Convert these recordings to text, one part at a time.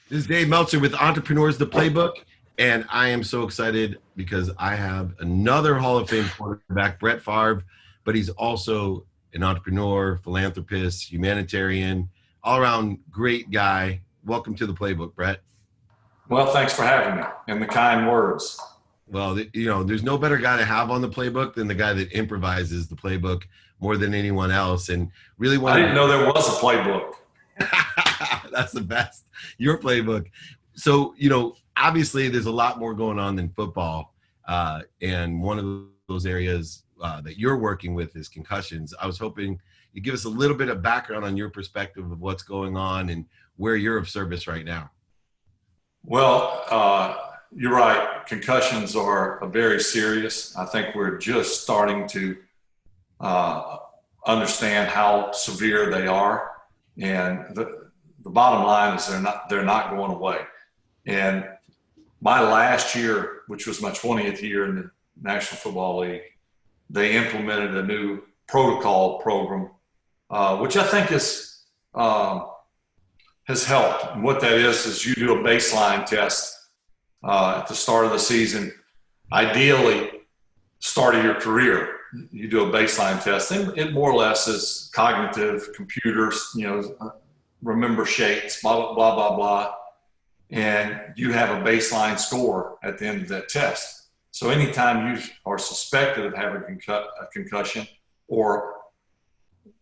This is Dave Meltzer with Entrepreneurs, the Playbook, and I am so excited because I have another Hall of Fame quarterback, Brett Favre, but he's also an entrepreneur, philanthropist, humanitarian, all-around great guy. Welcome to the Playbook, Brett. Well, thanks for having me and the kind words. Well, there's no better guy to have on the Playbook than the guy that improvises the Playbook more than anyone else, and really I wanted didn't know there was a playbook. That's the best. Your playbook. So, obviously there's a lot more going on than football. And one of those areas that you're working with is concussions. I was hoping you give us a little bit of background on your perspective of what's going on and where you're of service right now. Well, you're right. Concussions are very serious. I think we're just starting to understand how severe they are. And the bottom line is they're not going away. And my last year, which was my 20th year in the National Football League, they implemented a new protocol program, which I think has helped. And what that is you do a baseline test at the start of the season. Ideally, start of your career, you do a baseline test. And it more or less is cognitive, computers, remember shapes, blah, blah, blah, blah, blah. And you have a baseline score at the end of that test. So anytime you are suspected of having a concussion, or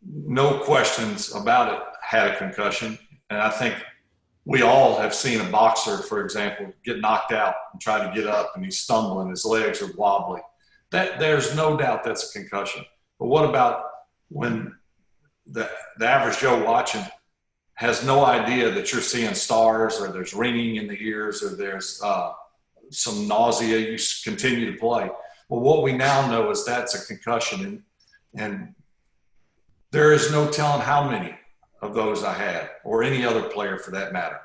no questions about it, had a concussion, and I think we all have seen a boxer, for example, get knocked out and try to get up and he's stumbling, his legs are wobbly. There's no doubt that's a concussion. But what about when the average Joe watching has no idea that you're seeing stars, or there's ringing in the ears, or there's some nausea, you continue to play? Well, what we now know is that's a concussion, and there is no telling how many of those I had, or any other player for that matter.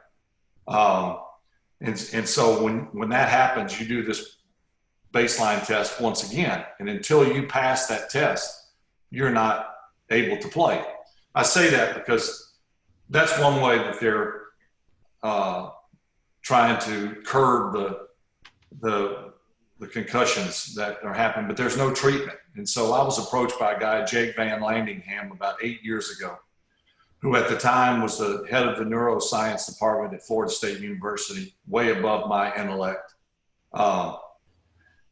And so when that happens, you do this baseline test once again, and until you pass that test, you're not able to play. I say that because that's one way that they're trying to curb the concussions that are happening, but there's no treatment. And so I was approached by a guy, Jake Van Landingham, about 8 years ago, who at the time was the head of the neuroscience department at Florida State University, way above my intellect.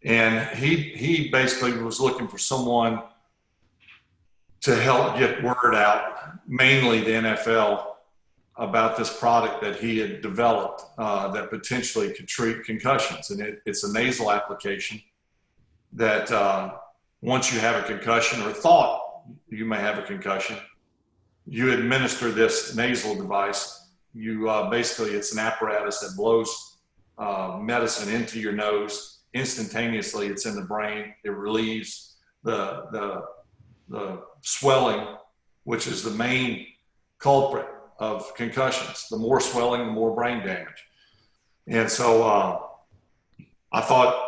And he basically was looking for someone to help get word out, mainly the NFL, about this product that he had developed that potentially could treat concussions. And it's a nasal application that once you have a concussion, or thought you may have a concussion, you administer this nasal device. Basically, it's an apparatus that blows medicine into your nose instantaneously. It's in the brain. It relieves the swelling, which is the main culprit of concussions. The more swelling, the more brain damage. And so I thought,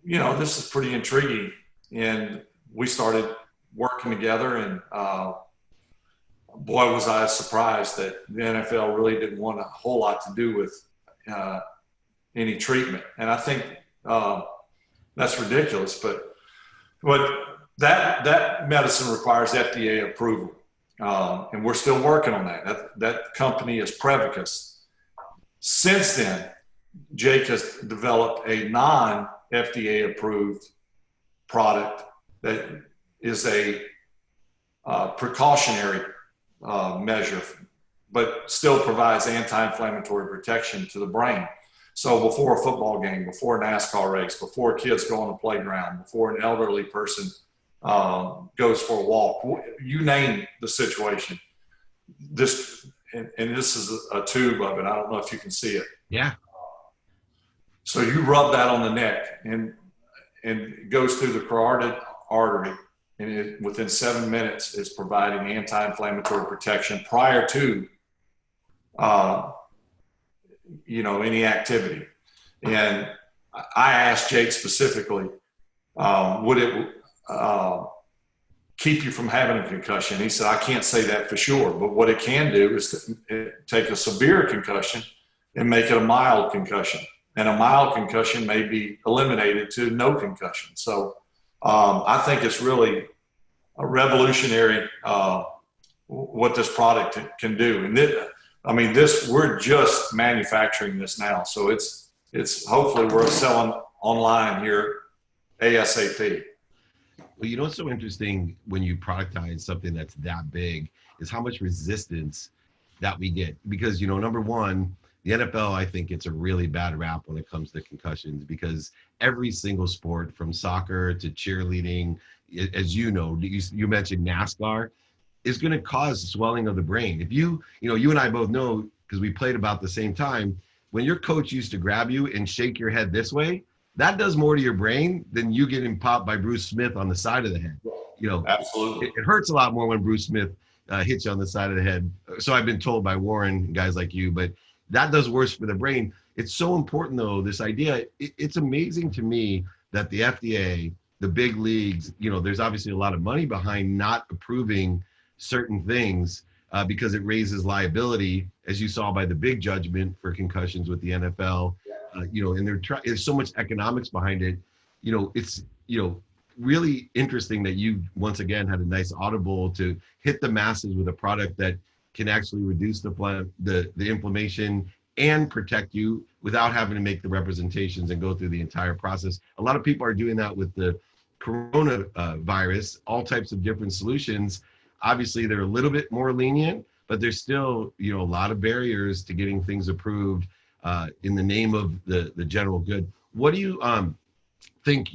this is pretty intriguing. And we started working together, and boy, was I surprised that the NFL really didn't want a whole lot to do with any treatment. And I think that's ridiculous, but that medicine requires FDA approval. And we're still working on that. That company is Prevacus. Since then, Jake has developed a non-FDA approved product that is a precautionary measure, but still provides anti-inflammatory protection to the brain. So before a football game, before a NASCAR race, before kids go on a playground, before an elderly person goes for a walk, you name the situation. This is a tube of it. I don't know if you can see it. Yeah. So you rub that on the neck, and it goes through the carotid artery, and within 7 minutes is providing anti-inflammatory protection prior to any activity. And I asked Jake specifically, would it keep you from having a concussion? He said, I can't say that for sure, but what it can do is to take a severe concussion and make it a mild concussion. And a mild concussion may be eliminated to no concussion. So I think it's really a revolutionary what this product can do. And we're just manufacturing this now. So it's hopefully we're selling online here ASAP. Well, you know what's so interesting when you productize something that's that big is how much resistance that we get. Because, number one, the NFL, I think it's a really bad rap when it comes to concussions, because every single sport, from soccer to cheerleading, as you know, you mentioned NASCAR, is going to cause swelling of the brain. If you and I both know, because we played about the same time, when your coach used to grab you and shake your head this way, that does more to your brain than you getting popped by Bruce Smith on the side of the head. Absolutely. It hurts a lot more when Bruce Smith hits you on the side of the head. So I've been told by Warren, guys like you, but that does worse for the brain. It's so important, though, this idea. It's amazing to me that the FDA, the big leagues, there's obviously a lot of money behind not approving certain things because it raises liability, as you saw by the big judgment for concussions with the NFL. And there's so much economics behind it. It's really interesting that you once again had a nice audible to hit the masses with a product that can actually reduce the inflammation and protect you without having to make the representations and go through the entire process. A lot of people are doing that with the coronavirus, all types of different solutions. Obviously, they're a little bit more lenient, but there's still, a lot of barriers to getting things approved in the name of the general good. What do you think,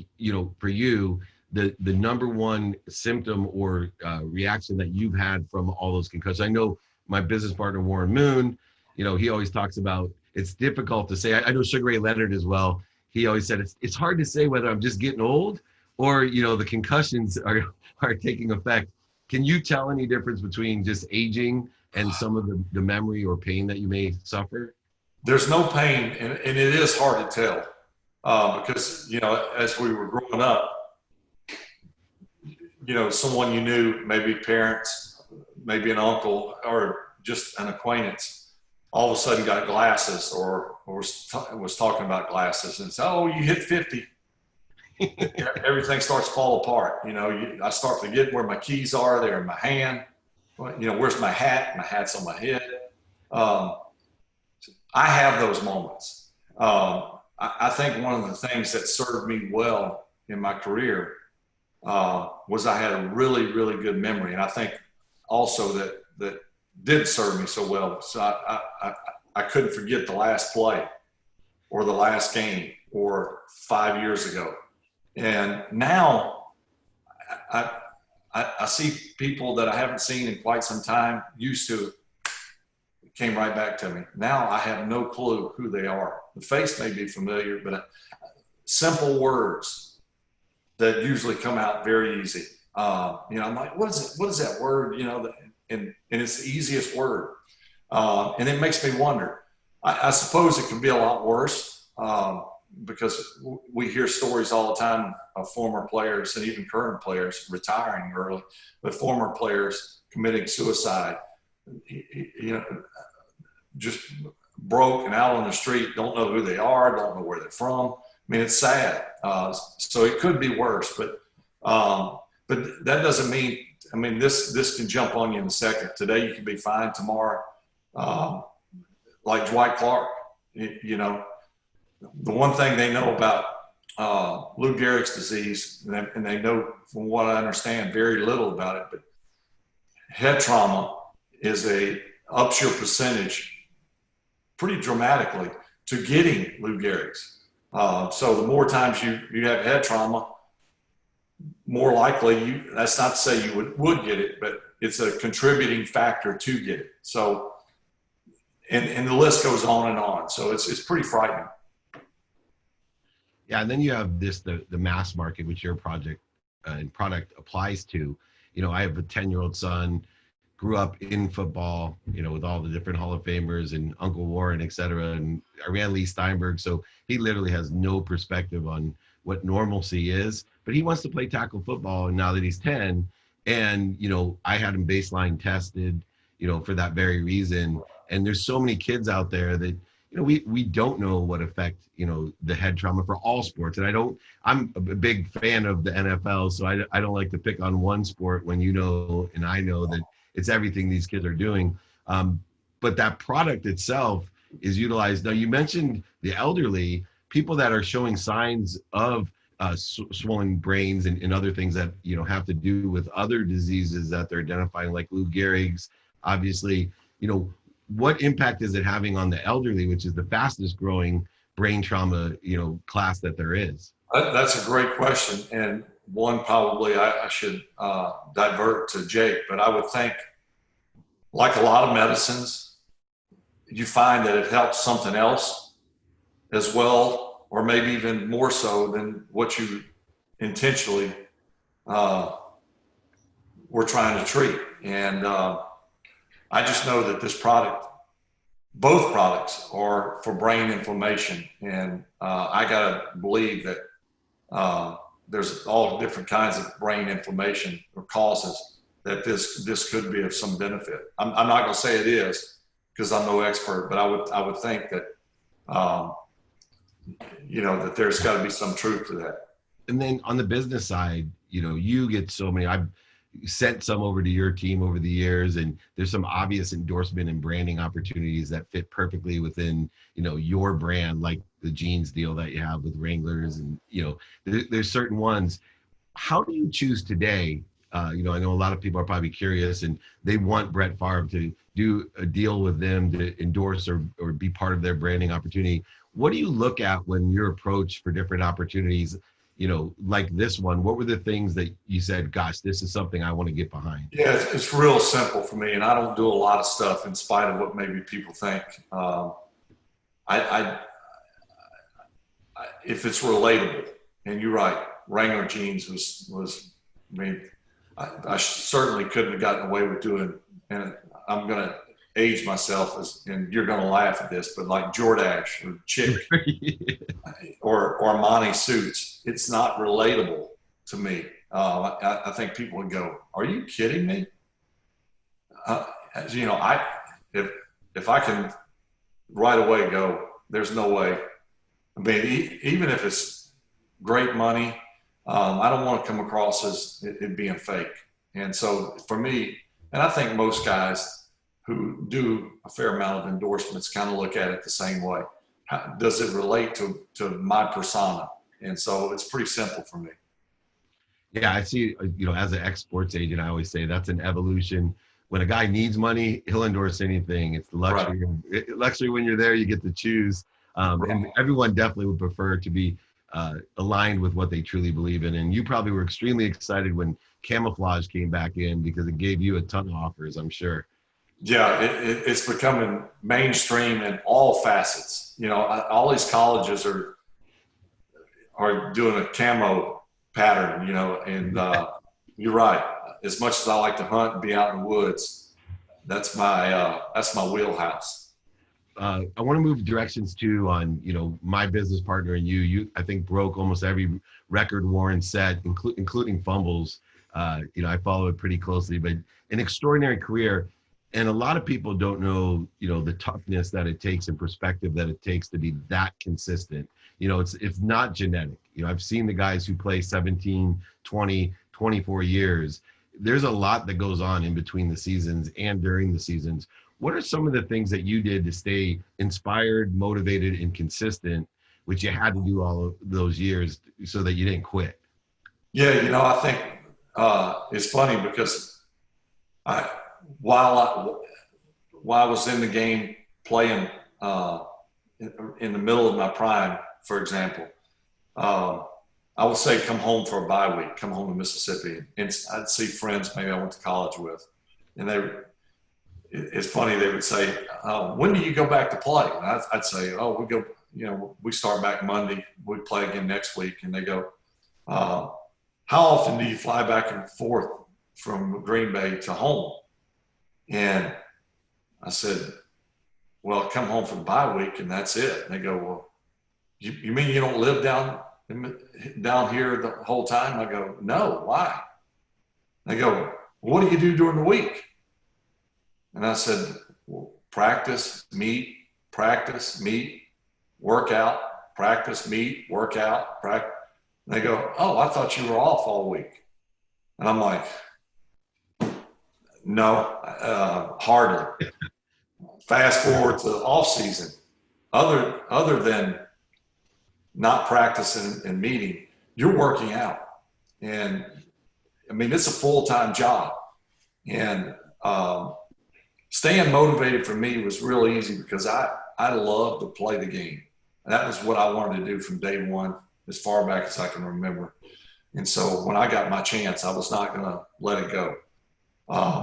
for you, the number one symptom or reaction that you've had from all those concussions? I know my business partner, Warren Moon, he always talks about it's difficult to say. I know Sugar Ray Leonard as well. He always said it's hard to say whether I'm just getting old or, the concussions are taking effect. Can you tell any difference between just aging and some of the memory or pain that you may suffer? There's no pain, and it is hard to tell because, as we were growing up, someone you knew, maybe parents, maybe an uncle, or just an acquaintance, all of a sudden got glasses or was talking about glasses and said, "Oh, you hit 50." Everything starts to fall apart. I start forgetting where my keys are. They're in my hand. Where's my hat? My hat's on my head. I have those moments. I think one of the things that served me well in my career was I had a really, really good memory. And I think also that did serve me so well. So I couldn't forget the last play or the last game or 5 years ago. And now I see people that I haven't seen in quite some time, used to, it came right back to me. Now I have no clue who they are. The face may be familiar, but simple words that usually come out very easy. I'm like, what is that word? And it's the easiest word. And it makes me wonder. I suppose it can be a lot worse because we hear stories all the time of former players and even current players retiring early, but former players committing suicide, just broke and out on the street, don't know who they are, don't know where they're from. It's sad. So it could be worse, but that doesn't mean, this can jump on you in a second. Today you can be fine. Tomorrow, like Dwight Clark, the one thing they know about Lou Gehrig's disease, and they know, from what I understand, very little about it, but head trauma ups your percentage pretty dramatically to getting Lou Gehrig's. So the more times you have head trauma, more likely that's not to say you would get it, but it's a contributing factor to get it. So, and the list goes on and on. So it's pretty frightening. Yeah, and then you have the mass market, which your project and product applies to. I have a 10-year-old son, grew up in football, with all the different Hall of Famers and Uncle Warren, et cetera. And I ran Leigh Steinberg, so he literally has no perspective on what normalcy is. But he wants to play tackle football, and now that he's 10, and, I had him baseline tested, for that very reason. And there's so many kids out there that, we don't know what effect, the head trauma for all sports. And I'm a big fan of the NFL, so I don't like to pick on one sport when and I know that it's everything these kids are doing. But that product itself is utilized. Now, you mentioned the elderly, people that are showing signs of swollen brains and other things that, have to do with other diseases that they're identifying, like Lou Gehrig's, obviously. What impact is it having on the elderly, which is the fastest growing brain trauma, class that there is? That's a great question. And one, probably I should divert to Jake, but I would think, like a lot of medicines, you find that it helps something else as well, or maybe even more so than what you intentionally were trying to treat. And I just know that both products are for brain inflammation. And I got to believe that there's all different kinds of brain inflammation or causes that this could be of some benefit. I'm not going to say it is, because I'm no expert, but I would think that, that there's got to be some truth to that. And then on the business side, you get so many, I've sent some over to your team over the years, and there's some obvious endorsement and branding opportunities that fit perfectly within, your brand, like the jeans deal that you have with Wranglers. And, there's certain ones. How do you choose today? I know a lot of people are probably curious and they want Brett Favre to do a deal with them to endorse or be part of their branding opportunity. What do you look at when you're approached for different opportunities, like this one? What were the things that you said, gosh, this is something I want to get behind? Yeah, it's real simple for me, and I don't do a lot of stuff in spite of what maybe people think. If it's relatable, and you're right, Wrangler jeans was I mean, I certainly couldn't have gotten away with doing, and I'm going to age myself, and you're going to laugh at this, but like Jordache or Chick or Armani suits, it's not relatable to me. I think people would go, "Are you kidding me?" If I can right away go, there's no way. I mean, even if it's great money, I don't want to come across as it being fake. And so for me, and I think most guys who do a fair amount of endorsements kind of look at it the same way. Does it relate to my persona? And so it's pretty simple for me. Yeah, I see, as an ex-sports agent, I always say that's an evolution. When a guy needs money, he'll endorse anything. It's the luxury. Right. Luxury when you're there, you get to choose. And everyone definitely would prefer to be aligned with what they truly believe in. And you probably were extremely excited when camouflage came back in, because it gave you a ton of offers, I'm sure. Yeah, it's becoming mainstream in all facets. All these colleges are doing a camo pattern, and you're right. As much as I like to hunt and be out in the woods, that's my wheelhouse. I want to move directions too on, my business partner and you, I think, broke almost every record Warren set, including fumbles. I follow it pretty closely, but an extraordinary career. And a lot of people don't know, the toughness that it takes and perspective that it takes to be that consistent. It's not genetic. I've seen the guys who play 17, 20, 24 years. There's a lot that goes on in between the seasons and during the seasons. What are some of the things that you did to stay inspired, motivated, and consistent, which you had to do all of those years so that you didn't quit? Yeah, I think it's funny because while I was in the game playing in the middle of my prime, for example, I would say come home for a bye week, come home to Mississippi, and I'd see friends maybe I went to college with, and it's funny, they would say, when do you go back to play? And I'd say, we start back Monday, we play again next week. And they go, how often do you fly back and forth from Green Bay to home? And I said, well, come home for the bye week and that's it. And they go, well, you mean you don't live down here the whole time? I go, no, why? They go, what do you do during the week? And I said, well, practice, meet, practice, meet, workout, practice, meet, workout, practice. And they go, oh, I thought you were off all week. And I'm like, no, hardly. Fast forward to the off season, other than not practicing and meeting, you're working out. And I mean, it's a full-time job. And staying motivated for me was real easy because I love to play the game. And that was what I wanted to do from day one, as far back as I can remember. And so when I got my chance, I was not going to let it go.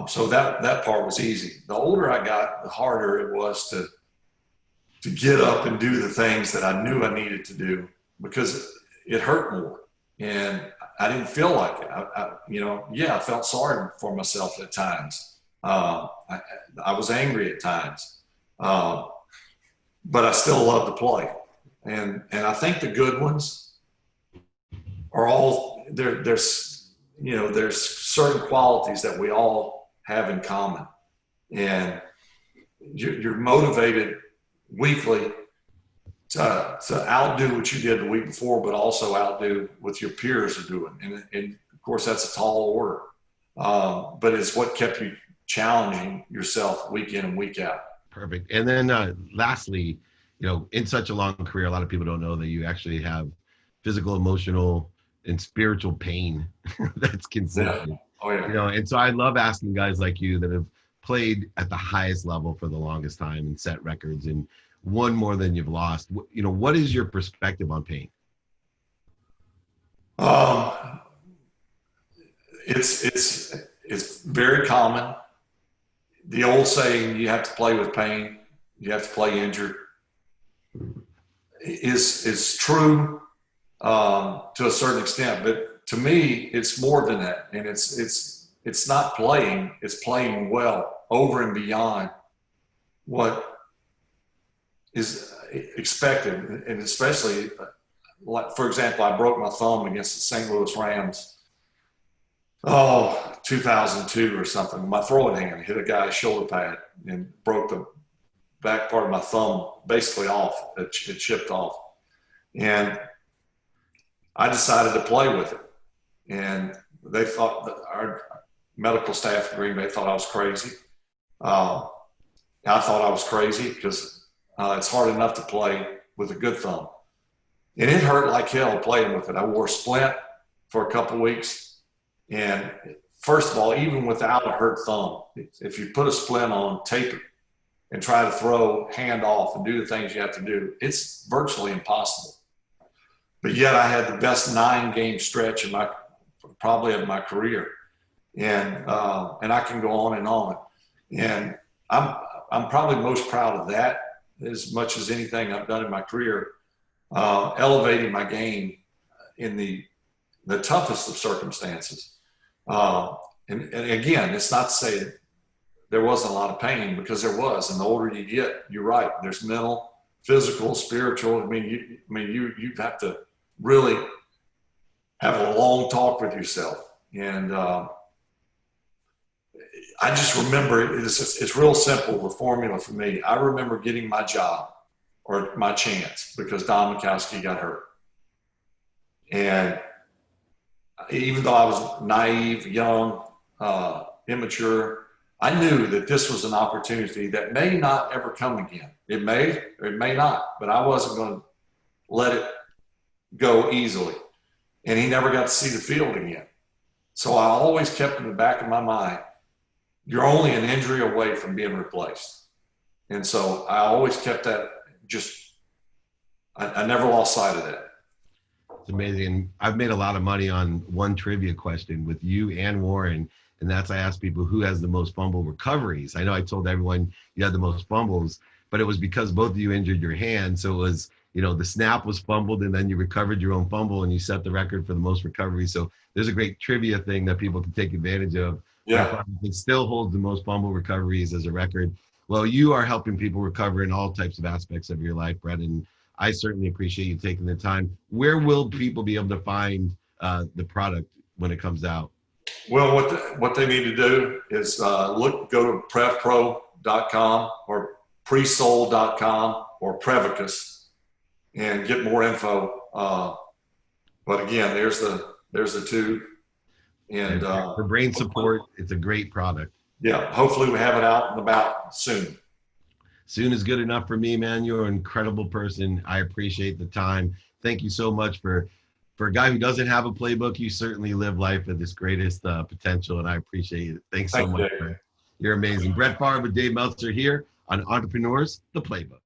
So that part was easy. The older I got, the harder it was to get up and do the things that I knew I needed to do because it hurt more. And I didn't feel like it. I felt sorry for myself at times. I was angry at times, but I still love to play. And I think the good ones are all there's certain qualities that we all have in common, and you're motivated weekly to outdo what you did the week before, but also outdo what your peers are doing. And of course, that's a tall order, but it's what kept you challenging yourself week in and week out. Perfect. And then lastly, in such a long career, a lot of people don't know that you actually have physical, emotional, and spiritual pain that's consistent. Yeah. Oh, yeah. And so I love asking guys like you that have played at the highest level for the longest time and set records and won more than you've lost. What is your perspective on pain? It's very common. The old saying, you have to play with pain, you have to play injured, is true to a certain extent. But to me, it's more than that. And it's not playing, it's playing well over and beyond what is expected. And especially, like, for example, I broke my thumb against the St. Louis Rams. 2002 or something. My throwing hand hit a guy's shoulder pad and broke the back part of my thumb basically off. It chipped off. And I decided to play with it. And they thought that our medical staff in Green Bay thought I was crazy. I thought I was crazy because it's hard enough to play with a good thumb. And it hurt like hell playing with it. I wore a splint for a couple of weeks. And first of all, even without a hurt thumb, if you put a splint on, tape it, and try to throw, hand off, and do the things you have to do, it's virtually impossible. But yet I had the best 9-game stretch probably of my career. And I can go on and on. And I'm probably most proud of that as much as anything I've done in my career, elevating my game in the toughest of circumstances. And again, it's not to say that there wasn't a lot of pain, because there was. And the older you get, you're right. There's mental, physical, spiritual. I mean, you have to really have a long talk with yourself. And I just remember it's real simple, the formula for me. I remember getting my job or my chance because Don Mikowski got hurt. And even though I was naive, young, immature, I knew that this was an opportunity that may not ever come again. It may or it may not, but I wasn't going to let it go easily. And he never got to see the field again. So I always kept in the back of my mind, you're only an injury away from being replaced. And so I always kept that I never lost sight of that. It's amazing. I've made a lot of money on one trivia question with you and Warren, and that's I asked people who has the most fumble recoveries. I know I told everyone you had the most fumbles, but it was because both of you injured your hand. So it was, the snap was fumbled and then you recovered your own fumble and you set the record for the most recoveries. So there's a great trivia thing that people can take advantage of. Yeah. It still holds the most fumble recoveries as a record. Well, you are helping people recover in all types of aspects of your life, Brett, and I certainly appreciate you taking the time. Where will people be able to find the product when it comes out? Well, what they need to do is go to prevpro.com or presold.com or Prevacus and get more info. But again, there's the tube. And for brain support, it's a great product. Yeah, hopefully we have it out and about soon. Soon is good enough for me, man. You're an incredible person. I appreciate the time. Thank you so much for a guy who doesn't have a playbook. You certainly live life at its greatest potential, and I appreciate it. Thanks so much, man. You're amazing. Brett Favre with Dave Meltzer here on Entrepreneurs, the Playbook.